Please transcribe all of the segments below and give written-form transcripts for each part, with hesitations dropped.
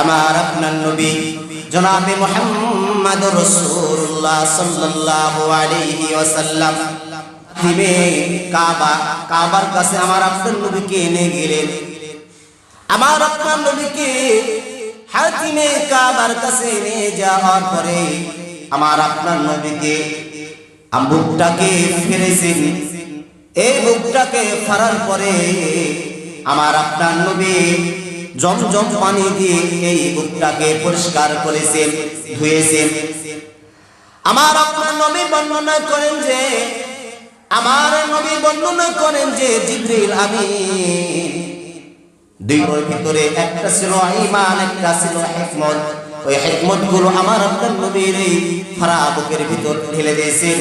আমার আপনার নবী জনাবে মুহাম্মদ রাসূলুল্লাহ সাল্লাল্লাহু আলাইহি ওয়াসাল্লাম দিবে কাবার কাছে আমার আপনার নবীকে নিয়ে গেলেন। আমার আপনার নবীকে হাতিমে কাবার কাছে নিয়ে যাওয়ার পরে আমার আপনার নবীকে বুকটাকে ফেরেছেন। এই বুকটাকে ফাড়ার পরে আমার আপনার নবী জমজম পানি দিয়ে এই বুকটাকে পরিষ্কার করেছেন, ধুয়েছেন। আমার আপনার নবী বর্ণনা করেন যে জিবরিল আমিন দুইটার ভিতরে একটা ছিল ঈমান, একটা ছিল হিকমত। ওই হিকমত গুলো আমার আপনার নবীর এই ফাড়া বুকের ভিতর ঢেলে দিয়েছেন।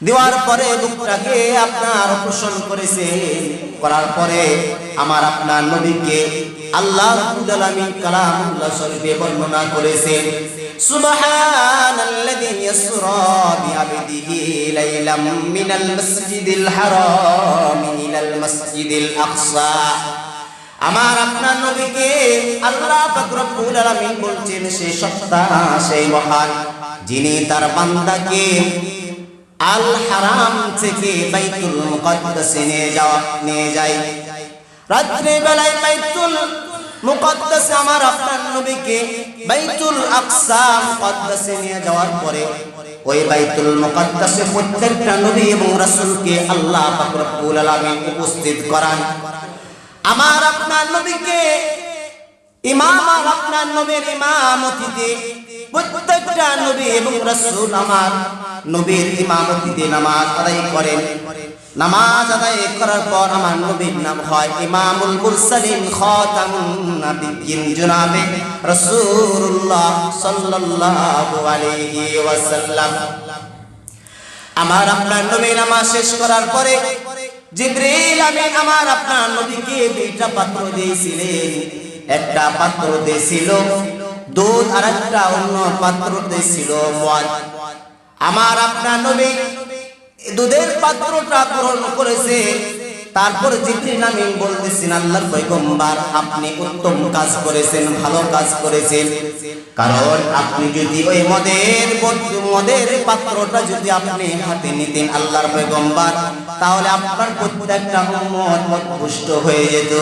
দেওয়ার পরে বুকটাকে আপনার পোষণ করেছেন। করার পরে আমার আপনার নবীকে আল্লাহ রাব্বুল আলামিন কালামুল্লাহ শরীফে বর্ণনা করেছেন, সুবহানাল্লাযী ইয়াসরা বিআবদিহি লাইলাম মিনাল মাসজিদিল হারাম ইলাল মাসজিদিল আকসা। আমার আপনার নবীকে আল্লাহ পাক রব্বুল আলামিন বলছেন, সেই সত্তা, সেই মহান, যিনি তার বান্দাকে আল হারাম থেকে বাইতুল মুকদ্দাসে নিয়ে যায়। রাত্রি বেলায় বাইতুল মুকদ্দাসে আমার আপনার নবীকে বাইতুল আকসা মুকদ্দাসে নিয়ে যাওয়ার পরে ওই বাইতুল মুকদ্দাসে প্রত্যেকটা নবী এবং রাসূলকে আল্লাহ পাক রব্বুল আলামিন উপস্থিত করান। আমার আপনার নবীকে আমার আপনার নবীর ইমামতিতে প্রত্যেকটা নবী এবং রাসূল আমার নবীর ইমামতিতে নামাজ আদায় করেন। নামাজ আদায় করার পর আমার নবীর নাম হয় ইমামুল মুরসালিন খাতামুন নবিয়্যিন জনাবে রাসূলুল্লাহ সাল্লাল্লাহু আলাইহি ওয়াসাল্লাম। আমার আপনার নবী নামাজ শেষ করার পরে জিবরিল আমিন আমার আপনার নবীকে দুইটা পাত্র দিয়েছিলেন। একটা পাত্র দিয়েছিল দুধ, আর একটা অন্য পাত্র দিয়েছিল মদ। আমার আপনার নবী দুধের পাত্রটা গ্রহণ করেছে। তারপর জিবরিল আমিন বলতেছেন, আল্লাহর পয়গম্বর, আপনি উত্তম কাজ করেছেন, ভালো কাজ করেছেন। কারণ আপনি যদি ওই মদের পাত্রটা যদি আপনি হাতে নিতেন আল্লাহর পয়গম্বর, তাহলে আপনার প্রত্যেকটা উম্মত মদপুষ্ট হয়ে যেত।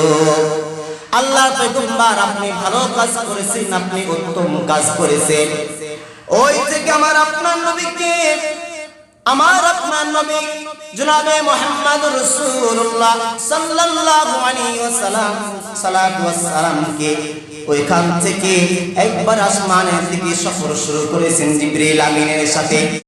আল্লাহর পয়গম্বর, আপনি ভালো কাজ করেছেন, আপনি উত্তম কাজ করেছেন। ওই থেকে আমার আপনার নবীকে আমার আপনার নবী জনাবে মুহাম্মদ রাসূলুল্লাহ সাল্লাল্লাহু আলাইহি ওয়াসাল্লাম সালাতু ওয়াস সালামকে ওইখান থেকে একবার আসমানের দিকে সফর শুরু করেছেন জিবরিল আমিনের সাথে।